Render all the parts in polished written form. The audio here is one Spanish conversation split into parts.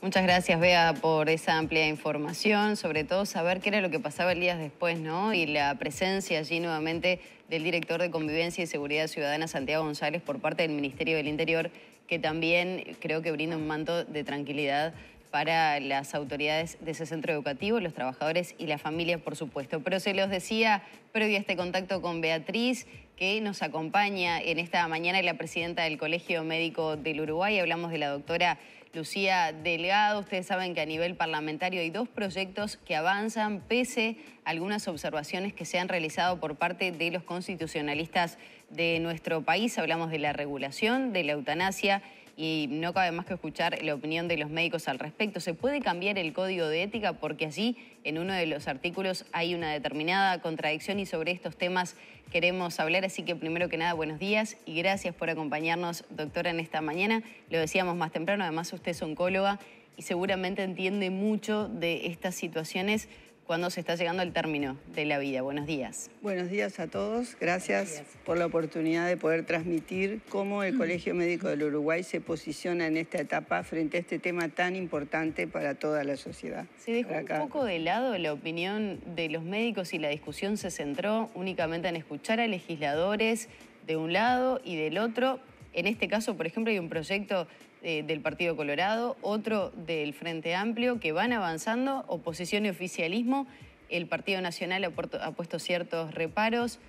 Muchas gracias, Bea, por esa amplia información, sobre todo saber qué era lo que pasaba el día después, ¿no? Y la presencia allí nuevamente del director de Convivencia y Seguridad Ciudadana, Santiago González, por parte del Ministerio del Interior, que también creo que brinda un manto de tranquilidad para las autoridades de ese centro educativo, los trabajadores y las familias, por supuesto. Pero se los decía, previo a este contacto con Beatriz, que nos acompaña en esta mañana la presidenta del Colegio Médico del Uruguay. Hablamos de la doctora Lucía Delgado. Ustedes saben que a nivel parlamentario hay dos proyectos que avanzan pese a algunas observaciones que se han realizado por parte de los constitucionalistas de nuestro país. Hablamos de la regulación de la eutanasia y no cabe más que escuchar la opinión de los médicos al respecto. ¿Se puede cambiar el código de ética? Porque allí en uno de los artículos hay una determinada contradicción y sobre estos temas queremos hablar. Así que primero que nada, buenos días y gracias por acompañarnos, doctora, en esta mañana. Lo decíamos más temprano, además usted es oncóloga y seguramente entiende mucho de estas situaciones cuando se está llegando al término de la vida. Buenos días. Buenos días a todos. Gracias por la oportunidad de poder transmitir cómo el Colegio Médico del Uruguay se posiciona en esta etapa frente a este tema tan importante para toda la sociedad. Se dejó un poco de lado la opinión de los médicos y la discusión se centró únicamente en escuchar a legisladores de un lado y del otro. En este caso, por ejemplo, hay un proyecto del Partido Colorado, otro del Frente Amplio, que van avanzando, oposición y oficialismo. El Partido Nacional ha puesto ciertos reparos.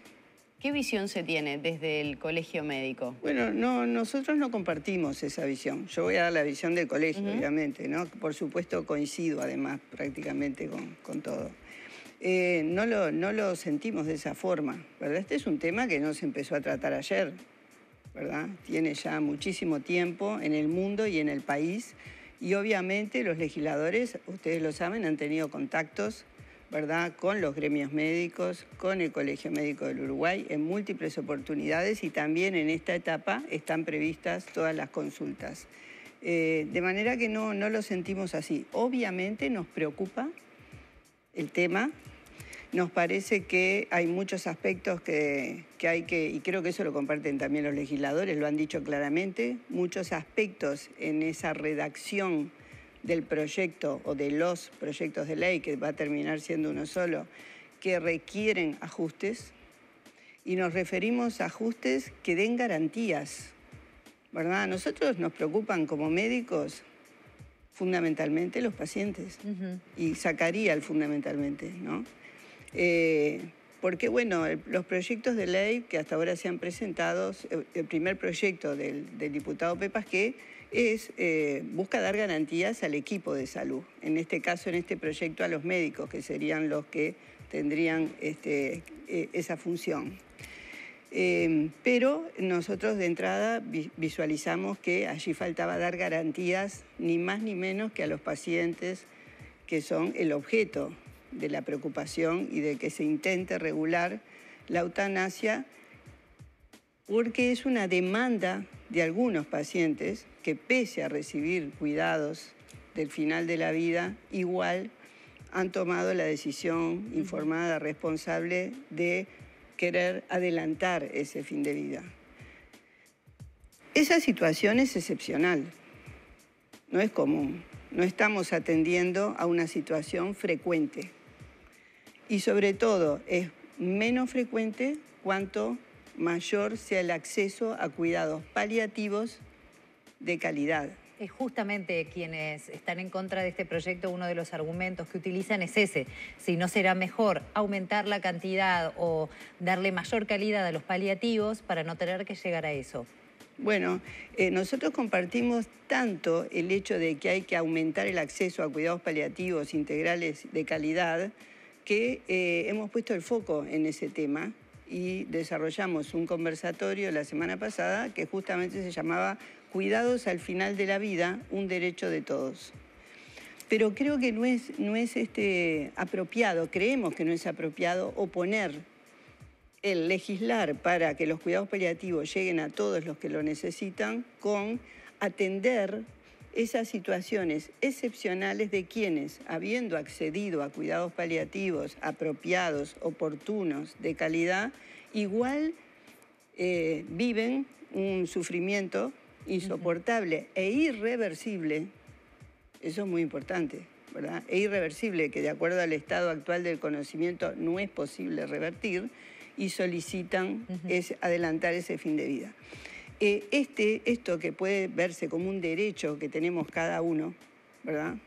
¿Qué visión se tiene desde el Colegio Médico? Bueno, nosotros no compartimos esa visión. Yo voy a dar la visión del colegio, obviamente, ¿no? Por supuesto coincido, además, prácticamente con todo. No lo sentimos de esa forma, ¿verdad? Este es un tema que no se empezó a tratar ayer, ¿verdad? Tiene ya muchísimo tiempo en el mundo y en el país y obviamente los legisladores, ustedes lo saben, han tenido contactos, ¿verdad?, con los gremios médicos, con el Colegio Médico del Uruguay en múltiples oportunidades y también en esta etapa están previstas todas las consultas. De manera que no lo sentimos así. Obviamente nos preocupa el tema. Nos parece que hay muchos aspectos que hay que, y creo que eso lo comparten también los legisladores, lo han dicho claramente, muchos aspectos en esa redacción del proyecto o de los proyectos de ley, que va a terminar siendo uno solo, que requieren ajustes, y nos referimos a ajustes que den garantías, ¿verdad? A nosotros nos preocupan como médicos fundamentalmente los pacientes, y sacaría el fundamentalmente, ¿no? Porque, bueno, los proyectos de ley que hasta ahora se han presentado, el primer proyecto del diputado Pepas, que busca dar garantías al equipo de salud. En este caso, en este proyecto, a los médicos, que serían los que tendrían esa función. Pero nosotros de entrada visualizamos que allí faltaba dar garantías ni más ni menos que a los pacientes que son el objeto de la preocupación y de que se intente regular la eutanasia, porque es una demanda de algunos pacientes que, pese a recibir cuidados del final de la vida, igual han tomado la decisión informada, responsable de querer adelantar ese fin de vida. Esa situación es excepcional, no es común. No estamos atendiendo a una situación frecuente. Y sobre todo es menos frecuente cuanto mayor sea el acceso a cuidados paliativos de calidad. Justamente quienes están en contra de este proyecto, uno de los argumentos que utilizan es ese. Si no será mejor aumentar la cantidad o darle mayor calidad a los paliativos para no tener que llegar a eso. Bueno, nosotros compartimos tanto el hecho de que hay que aumentar el acceso a cuidados paliativos integrales de calidad que hemos puesto el foco en ese tema y desarrollamos un conversatorio la semana pasada que justamente se llamaba Cuidados al final de la vida, un derecho de todos. Pero creo que no es apropiado, creemos que no es apropiado oponer el legislar para que los cuidados paliativos lleguen a todos los que lo necesitan con atender esas situaciones excepcionales de quienes, habiendo accedido a cuidados paliativos apropiados, oportunos, de calidad, igual viven un sufrimiento insoportable e irreversible Eso es muy importante, ¿verdad? Es irreversible, que de acuerdo al estado actual del conocimiento no es posible revertir, y solicitan adelantar ese fin de vida. Esto que puede verse como un derecho que tenemos cada uno, ¿verdad?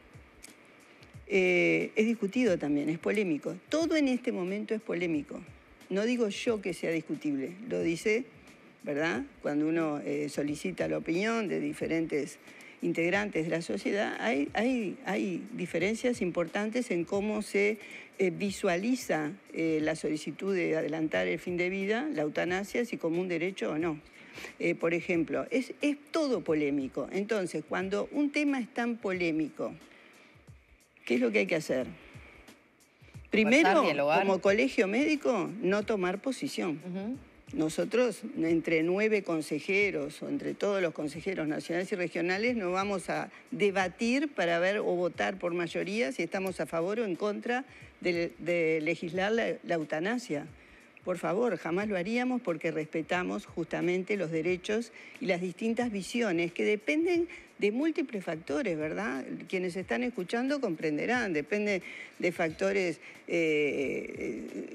Es discutido también, es polémico. Todo en este momento es polémico. No digo yo que sea discutible, lo dice, ¿verdad? Cuando uno solicita la opinión de diferentes integrantes de la sociedad, hay diferencias importantes en cómo se visualiza la solicitud de adelantar el fin de vida, la eutanasia, si como un derecho o no. Por ejemplo, es todo polémico. Entonces, cuando un tema es tan polémico, ¿qué es lo que hay que hacer? Primero, como colegio médico, no tomar posición. Nosotros, entre 9 consejeros o entre todos los consejeros nacionales y regionales, nos vamos a debatir para ver o votar por mayoría si estamos a favor o en contra de legislar la eutanasia. Por favor, jamás lo haríamos porque respetamos justamente los derechos y las distintas visiones que dependen de múltiples factores, ¿verdad? Quienes están escuchando comprenderán, depende de factores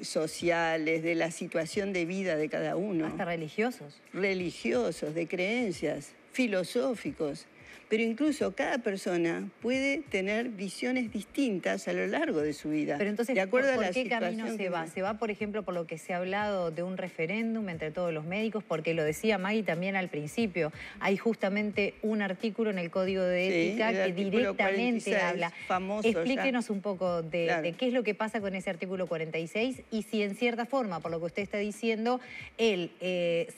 sociales, de la situación de vida de cada uno. Hasta religiosos. Religiosos, de creencias, filosóficos. Pero incluso cada persona puede tener visiones distintas a lo largo de su vida. Pero entonces, de acuerdo ¿por a la qué camino situación se va? ¿Se va, por ejemplo, por lo que se ha hablado de un referéndum entre todos los médicos? Porque lo decía Maggie también al principio. Hay justamente un artículo en el Código de Ética que directamente 46, habla. Famoso. Explíquenos un poco de qué es lo que pasa con ese artículo 46 y si en cierta forma, por lo que usted está diciendo, el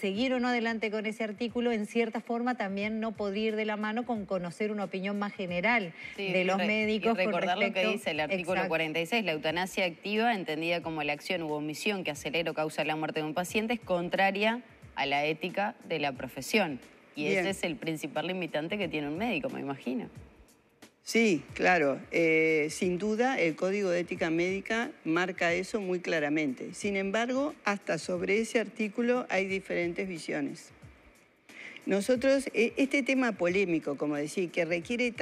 seguir o no adelante con ese artículo, en cierta forma también no podría ir de la mano con conocer una opinión más general de los médicos. Y recordar lo que dice el artículo 46, la eutanasia activa, entendida como la acción u omisión que acelera o causa la muerte de un paciente, es contraria a la ética de la profesión. Y ese es el principal limitante que tiene un médico, me imagino. Sí, claro. Sin duda, el Código de Ética Médica marca eso muy claramente. Sin embargo, hasta sobre ese artículo hay diferentes visiones. Nosotros, este tema polémico, como decía, que requiere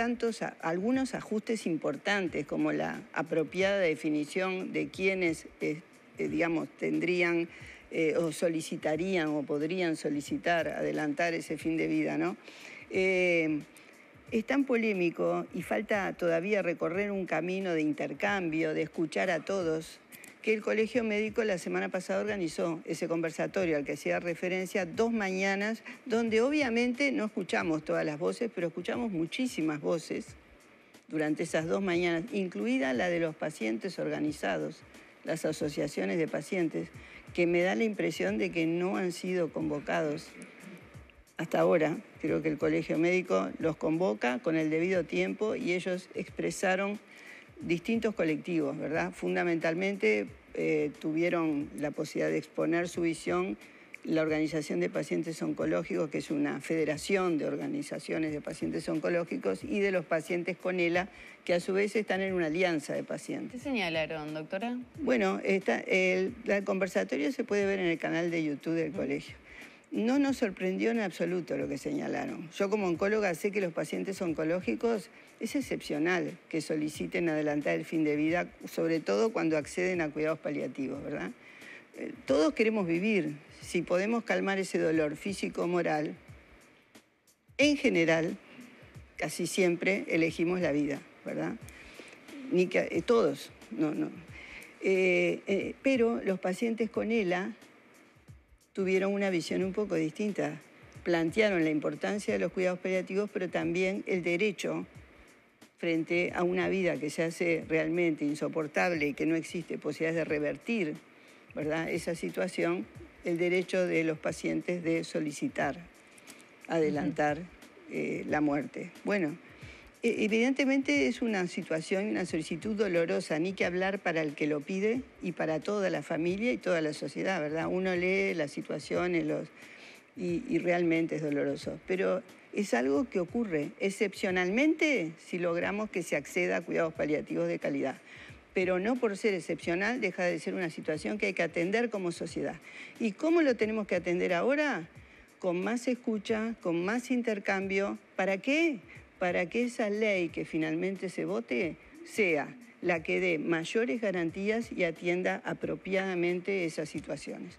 algunos ajustes importantes, como la apropiada definición de quienes, digamos, tendrían o solicitarían o podrían solicitar adelantar ese fin de vida, ¿no? Es tan polémico y falta todavía recorrer un camino de intercambio, de escuchar a todos, que el Colegio Médico la semana pasada organizó ese conversatorio al que hacía referencia, 2 mañanas, donde obviamente no escuchamos todas las voces, pero escuchamos muchísimas voces durante esas 2 mañanas, incluida la de los pacientes organizados, las asociaciones de pacientes, que me da la impresión de que no han sido convocados hasta ahora. Creo que el Colegio Médico los convoca con el debido tiempo y ellos expresaron distintos colectivos, ¿verdad? Fundamentalmente tuvieron la posibilidad de exponer su visión la Organización de Pacientes Oncológicos, que es una federación de organizaciones de pacientes oncológicos, y de los pacientes con ELA, que a su vez están en una alianza de pacientes. ¿Qué señalaron, doctora? Bueno, el conversatorio se puede ver en el canal de YouTube del colegio. No nos sorprendió en absoluto lo que señalaron. Yo como oncóloga sé que los pacientes oncológicos es excepcional que soliciten adelantar el fin de vida, sobre todo cuando acceden a cuidados paliativos, ¿verdad? Todos queremos vivir. Si podemos calmar ese dolor físico-moral, en general, casi siempre elegimos la vida, ¿verdad? Todos, no. Pero los pacientes con ELA tuvieron una visión un poco distinta. Plantearon la importancia de los cuidados paliativos, pero también el derecho frente a una vida que se hace realmente insoportable y que no existe posibilidades de revertir, ¿verdad?, esa situación, el derecho de los pacientes de solicitar, adelantar la muerte. Bueno, evidentemente es una situación, una solicitud dolorosa, ni que hablar para el que lo pide y para toda la familia y toda la sociedad, ¿verdad? Uno lee las situaciones y realmente es doloroso. Pero es algo que ocurre excepcionalmente si logramos que se acceda a cuidados paliativos de calidad. Pero no por ser excepcional deja de ser una situación que hay que atender como sociedad. ¿Y cómo lo tenemos que atender ahora? Con más escucha, con más intercambio. ¿Para qué? para que esa ley que finalmente se vote sea la que dé mayores garantías y atienda apropiadamente esas situaciones.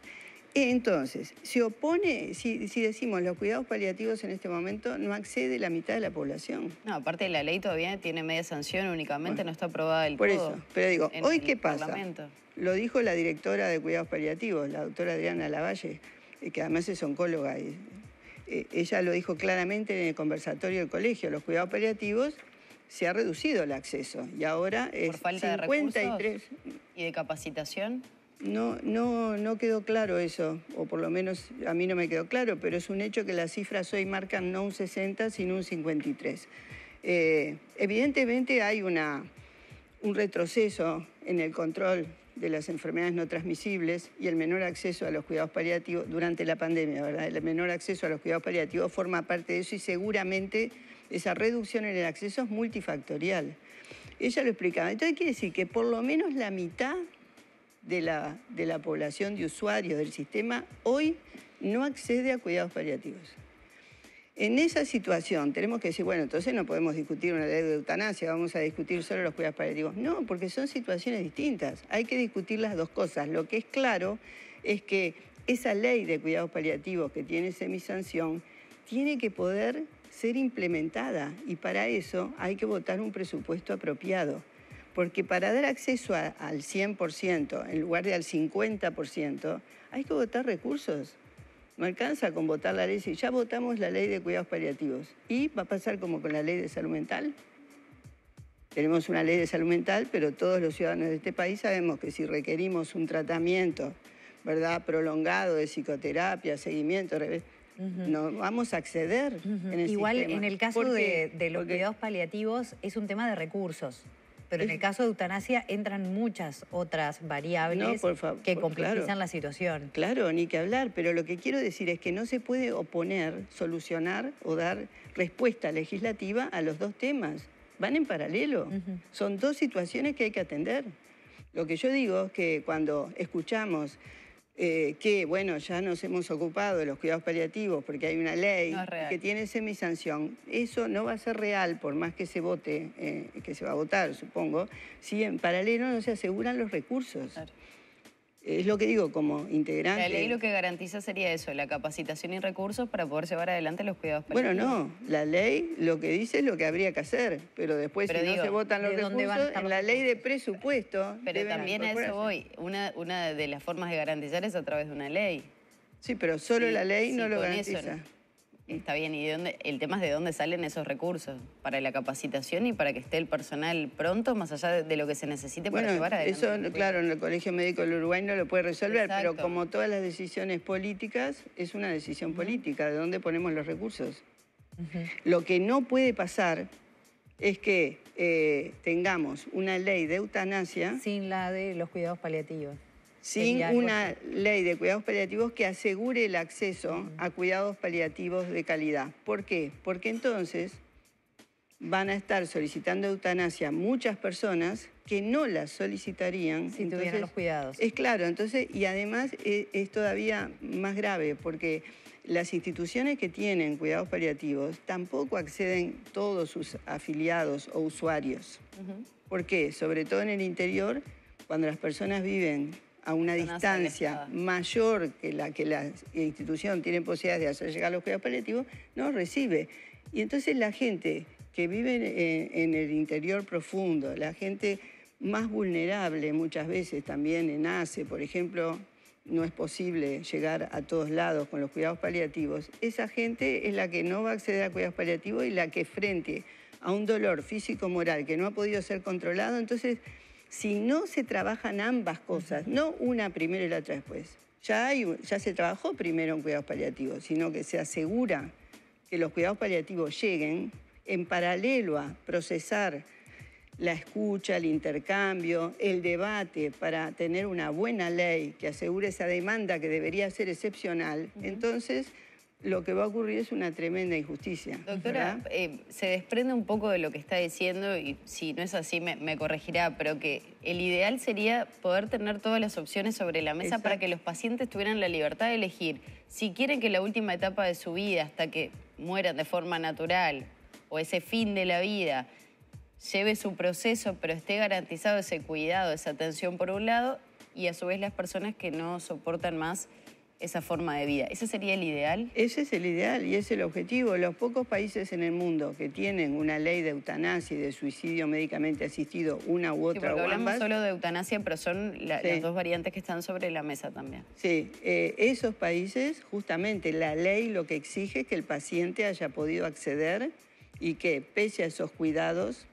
Entonces, se opone, si decimos los cuidados paliativos en este momento, no accede la mitad de la población. No, aparte la ley todavía tiene media sanción únicamente, no está aprobada del todo. Por eso, pero digo, ¿hoy qué pasa? Parlamento. Lo dijo la directora de cuidados paliativos, la doctora Adriana Lavalle, que además es oncóloga. Ella lo dijo claramente en el conversatorio del colegio, los cuidados paliativos se ha reducido el acceso y ahora es ¿Por falta 53. de recursos y de capacitación? No quedó claro eso, o por lo menos a mí no me quedó claro, pero es un hecho que las cifras hoy marcan no un 60, sino un 53. Evidentemente hay un retroceso en el control de las enfermedades no transmisibles y el menor acceso a los cuidados paliativos durante la pandemia, ¿verdad? El menor acceso a los cuidados paliativos forma parte de eso y seguramente esa reducción en el acceso es multifactorial. Ella lo explicaba. Entonces quiere decir que por lo menos la mitad de la población de usuarios del sistema hoy no accede a cuidados paliativos. En esa situación tenemos que decir, bueno, entonces no podemos discutir una ley de eutanasia, vamos a discutir solo los cuidados paliativos. No, porque son situaciones distintas. Hay que discutir las dos cosas. Lo que es claro es que esa ley de cuidados paliativos que tiene semisanción tiene que poder ser implementada y para eso hay que votar un presupuesto apropiado. Porque para dar acceso al 100% en lugar de al 50%, hay que votar recursos. No alcanza con votar la ley, si ya votamos la ley de cuidados paliativos. ¿Y va a pasar como con la ley de salud mental? Tenemos una ley de salud mental, pero todos los ciudadanos de este país sabemos que si requerimos un tratamiento, ¿verdad?, prolongado de psicoterapia, seguimiento, no vamos a acceder en el Igual sistema. en el caso de los cuidados paliativos es un tema de recursos. Pero en el caso de eutanasia entran muchas otras variables que complejizan la situación. Claro, ni que hablar, pero lo que quiero decir es que no se puede oponer, solucionar o dar respuesta legislativa a los dos temas. Van en paralelo. Son dos situaciones que hay que atender. Lo que yo digo es que cuando escuchamos que, bueno, ya nos hemos ocupado de los cuidados paliativos porque hay una ley que tiene semisanción, eso no va a ser real por más que se vote, que se va a votar, supongo, si en paralelo no se aseguran los recursos. Claro. Es lo que digo como integrante. La ley lo que garantiza sería eso, la capacitación y recursos para poder llevar adelante los cuidados paliativos. Bueno, no, la ley lo que dice es lo que habría que hacer, pero después si no se votan los recursos, en la ley de presupuesto... Pero también a eso voy, una de las formas de garantizar es a través de una ley. Sí, pero solo la ley no lo garantiza. Eso, está bien, y el tema es de dónde salen esos recursos para la capacitación y para que esté el personal pronto, más allá de lo que se necesite para llevar adelante. Eso, claro, en el Colegio Médico del Uruguay no lo puede resolver, pero como todas las decisiones políticas, es una decisión política, de dónde ponemos los recursos. Lo que no puede pasar es que tengamos una ley de eutanasia... Sin la de los cuidados paliativos. Sin una ley de cuidados paliativos que asegure el acceso a cuidados paliativos de calidad. ¿Por qué? Porque entonces van a estar solicitando eutanasia muchas personas que no las solicitarían si tuvieran los cuidados. Es claro, entonces, y además es todavía más grave porque las instituciones que tienen cuidados paliativos tampoco acceden todos sus afiliados o usuarios. ¿Por qué? Sobre todo en el interior, cuando las personas viven a una distancia mayor que la institución tiene posibilidades de hacer llegar los cuidados paliativos, no recibe. Y entonces la gente que vive en el interior profundo, la gente más vulnerable muchas veces también en ACE, por ejemplo, no es posible llegar a todos lados con los cuidados paliativos. Esa gente es la que no va a acceder a cuidados paliativos y la que frente a un dolor físico-moral que no ha podido ser controlado, entonces... Si no se trabajan ambas cosas, no una primero y la otra después, ya se trabajó primero en cuidados paliativos, sino que se asegura que los cuidados paliativos lleguen en paralelo a procesar la escucha, el intercambio, el debate para tener una buena ley que asegure esa demanda que debería ser excepcional, entonces... lo que va a ocurrir es una tremenda injusticia. Doctora, se desprende un poco de lo que está diciendo y si no es así me corregirá, pero que el ideal sería poder tener todas las opciones sobre la mesa para que los pacientes tuvieran la libertad de elegir si quieren que la última etapa de su vida, hasta que mueran de forma natural, o ese fin de la vida lleve su proceso, pero esté garantizado ese cuidado, esa atención por un lado, y a su vez las personas que no soportan más esa forma de vida. ¿Ese sería el ideal? Ese es el ideal y es el objetivo. Los pocos países en el mundo que tienen una ley de eutanasia y de suicidio médicamente asistido, una u otra, porque o hablamos ambas, solo de eutanasia, pero son las dos variantes que están sobre la mesa también. Sí, esos países, justamente la ley lo que exige es que el paciente haya podido acceder y que pese a esos cuidados,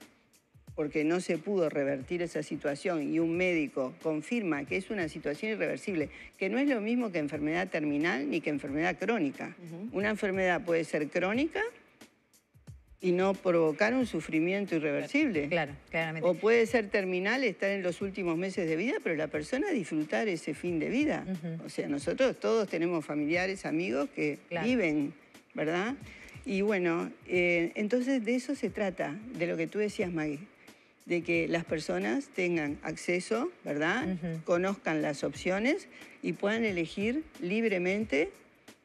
porque no se pudo revertir esa situación y un médico confirma que es una situación irreversible, que no es lo mismo que enfermedad terminal ni que enfermedad crónica. Una enfermedad puede ser crónica y no provocar un sufrimiento irreversible. Claro, claramente. O puede ser terminal, estar en los últimos meses de vida, pero la persona disfrutar ese fin de vida. O sea, nosotros todos tenemos familiares, amigos que viven, ¿verdad? Y bueno, entonces de eso se trata, de lo que tú decías, Maggie, de que las personas tengan acceso, ¿verdad? Conozcan las opciones y puedan elegir libremente.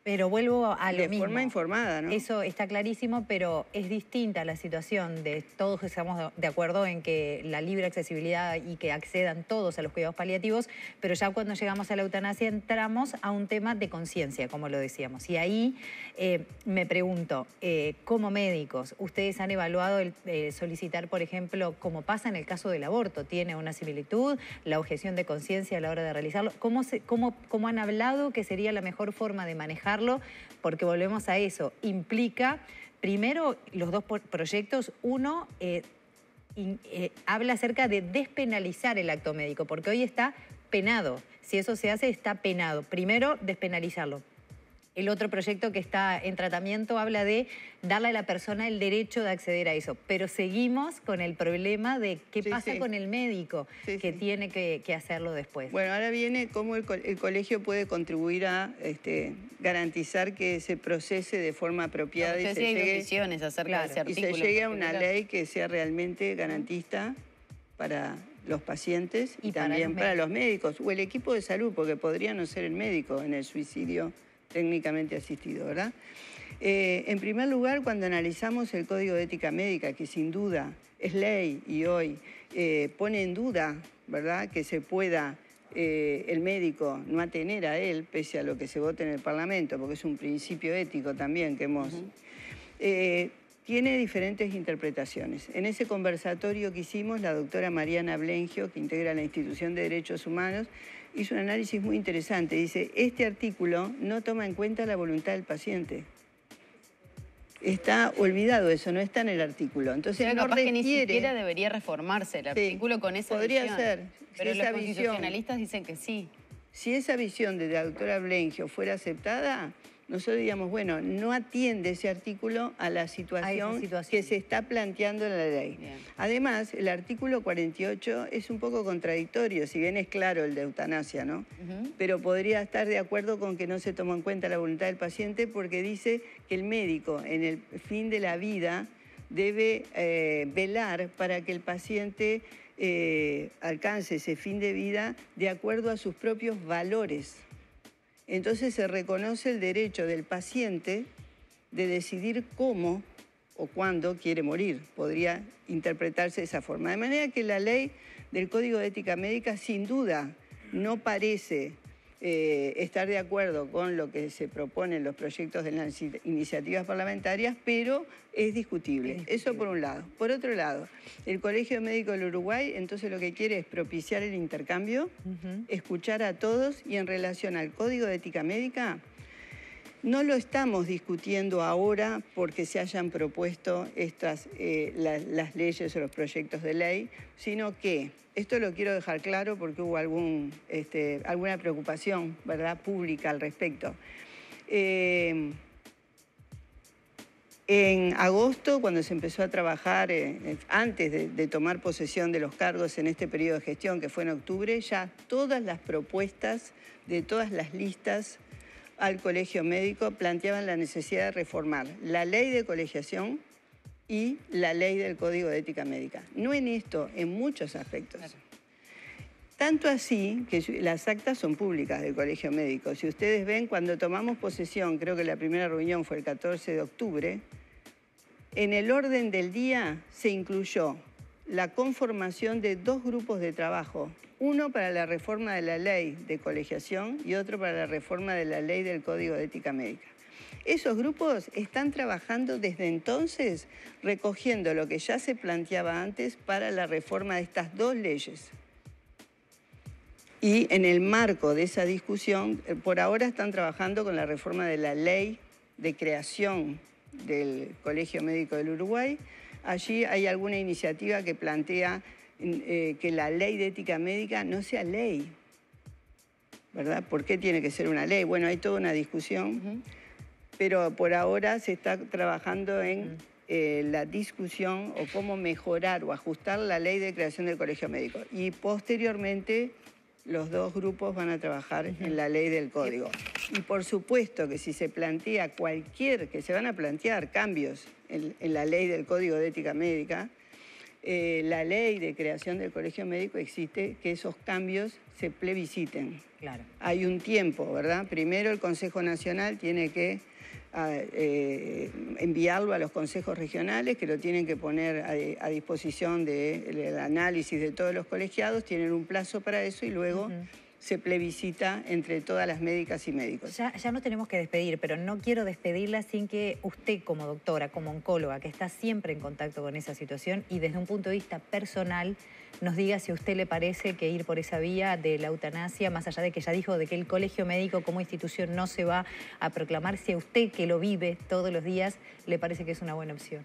Pero vuelvo a lo mismo. De forma informada, ¿no? Eso está clarísimo, pero es distinta la situación de todos que estamos de acuerdo en que la libre accesibilidad y que accedan todos a los cuidados paliativos, pero ya cuando llegamos a la eutanasia entramos a un tema de conciencia, como lo decíamos. Y ahí me pregunto, como médicos, ¿ustedes han evaluado el solicitar, por ejemplo, como pasa en el caso del aborto? ¿Tiene una similitud? ¿La objeción de conciencia a la hora de realizarlo? ¿Cómo han hablado que sería la mejor forma de manejar? Porque volvemos a eso, implica, primero, los dos proyectos, uno habla acerca de despenalizar el acto médico, porque hoy está penado, si eso se hace está penado, primero despenalizarlo. El otro proyecto que está en tratamiento habla de darle a la persona el derecho de acceder a eso. Pero seguimos con el problema de qué pasa con el médico que tiene que hacerlo después. Bueno, ahora viene cómo el colegio puede contribuir a garantizar que se procese de forma apropiada y se llegue a una ley que sea realmente garantista para los pacientes y también para los médicos o el equipo de salud, porque podría no ser el médico en el suicidio técnicamente asistido, ¿verdad? En primer lugar, cuando analizamos el Código de Ética Médica, que sin duda es ley y hoy pone en duda, ¿verdad?, que se pueda el médico no atener a él, pese a lo que se vote en el Parlamento, porque es un principio ético también que hemos... tiene diferentes interpretaciones. En ese conversatorio que hicimos, la doctora Mariana Blengio, que integra la Institución de Derechos Humanos, hizo un análisis muy interesante. Dice, este artículo no toma en cuenta la voluntad del paciente. Está olvidado eso, no está en el artículo. Entonces pero no capaz requiere... que ni siquiera debería reformarse el artículo con esa podría visión. Ser. Pero los constitucionalistas dicen que sí. Si esa visión de la doctora Blengio fuera aceptada, nosotros diríamos, bueno, no atiende ese artículo a la situación que se está planteando en la ley. Bien. Además, el artículo 48 es un poco contradictorio, si bien es claro el de eutanasia, ¿no? Pero podría estar de acuerdo con que no se toma en cuenta la voluntad del paciente porque dice que el médico en el fin de la vida debe velar para que el paciente alcance ese fin de vida de acuerdo a sus propios valores. Entonces se reconoce el derecho del paciente de decidir cómo o cuándo quiere morir. Podría interpretarse de esa forma. De manera que la ley del Código de Ética Médica sin duda no parece estar de acuerdo con lo que se propone en los proyectos de las iniciativas parlamentarias, pero es discutible. Eso por un lado. Por otro lado, el Colegio Médico del Uruguay entonces lo que quiere es propiciar el intercambio, escuchar a todos y en relación al Código de Ética Médica, no lo estamos discutiendo ahora porque se hayan propuesto las leyes o los proyectos de ley, sino que, esto lo quiero dejar claro porque hubo alguna preocupación, ¿verdad?, pública al respecto. En agosto, cuando se empezó a trabajar, antes de tomar posesión de los cargos en este periodo de gestión, que fue en octubre, ya todas las propuestas de todas las listas al Colegio Médico planteaban la necesidad de reformar la ley de colegiación y la ley del Código de Ética Médica. No en esto, en muchos aspectos. Claro. Tanto así que las actas son públicas del Colegio Médico. Si ustedes ven, cuando tomamos posesión, creo que la primera reunión fue el 14 de octubre, En el orden del día se incluyó la conformación de 2 grupos de trabajo, uno para la reforma de la ley de colegiación y otro para la reforma de la ley del Código de Ética Médica. Esos grupos están trabajando desde entonces recogiendo lo que ya se planteaba antes para la reforma de estas 2 leyes. Y en el marco de esa discusión, por ahora están trabajando con la reforma de la ley de creación del Colegio Médico del Uruguay. Allí hay alguna iniciativa que plantea que la ley de ética médica no sea ley, ¿verdad? ¿Por qué tiene que ser una ley? Bueno, hay toda una discusión, pero por ahora se está trabajando en la discusión o cómo mejorar o ajustar la ley de creación del Colegio Médico. Y posteriormente los 2 grupos van a trabajar en la ley del código. Y por supuesto que si se plantea que se van a plantear cambios en la ley del Código de Ética Médica, la ley de creación del Colegio Médico existe que esos cambios se plebisciten. Claro. Hay un tiempo, ¿verdad? Primero el Consejo Nacional tiene que enviarlo a los consejos regionales, que lo tienen que poner a disposición del análisis de todos los colegiados, tienen un plazo para eso y luego se plebiscita entre todas las médicas y médicos. Ya nos tenemos que despedir, pero no quiero despedirla sin que usted como doctora, como oncóloga, que está siempre en contacto con esa situación y desde un punto de vista personal, nos diga si a usted le parece que ir por esa vía de la eutanasia, más allá de que ya dijo de que el Colegio Médico como institución no se va a proclamar, si a usted que lo vive todos los días, le parece que es una buena opción.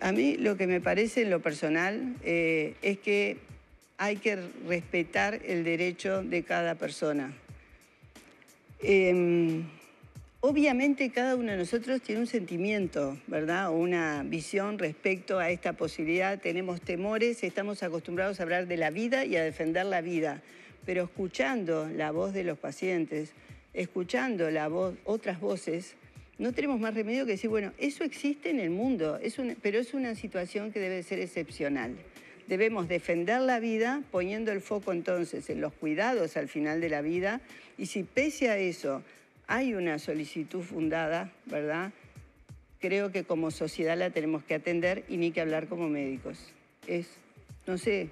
A mí lo que me parece en lo personal es que hay que respetar el derecho de cada persona. Obviamente cada uno de nosotros tiene un sentimiento, ¿verdad? O una visión respecto a esta posibilidad. Tenemos temores, estamos acostumbrados a hablar de la vida y a defender la vida. Pero escuchando la voz de los pacientes, escuchando otras voces, no tenemos más remedio que decir, bueno, eso existe en el mundo, pero es una situación que debe ser excepcional. Debemos defender la vida poniendo el foco entonces en los cuidados al final de la vida y si pese a eso hay una solicitud fundada, ¿verdad? Creo que como sociedad la tenemos que atender y ni que hablar como médicos. No sé,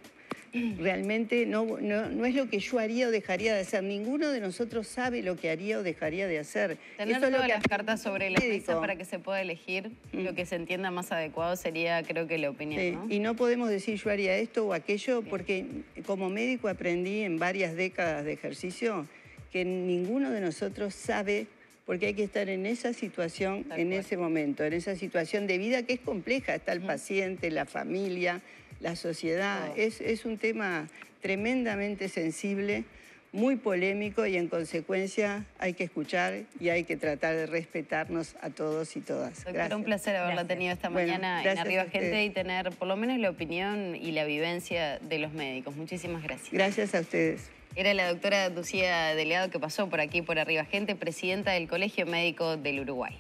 realmente no es lo que yo haría o dejaría de hacer. Ninguno de nosotros sabe lo que haría o dejaría de hacer. Tener todas las cartas sobre la mesa para que se pueda elegir lo que se entienda más adecuado sería, creo que, la opinión, sí, ¿no? Y no podemos decir yo haría esto o aquello porque como médico aprendí en varias décadas de ejercicio que ninguno de nosotros sabe porque hay que estar en esa situación, en ese momento, en esa situación de vida que es compleja. Está el paciente, la familia, la sociedad. Es un tema tremendamente sensible, muy polémico y en consecuencia hay que escuchar y hay que tratar de respetarnos a todos y todas. Doctora, Gracias. un placer haberla tenido esta mañana en Arriba Gente y tener por lo menos la opinión y la vivencia de los médicos. Muchísimas gracias. Gracias a ustedes. Era la doctora Lucía Delgado que pasó por aquí por Arriba Gente, presidenta del Colegio Médico del Uruguay.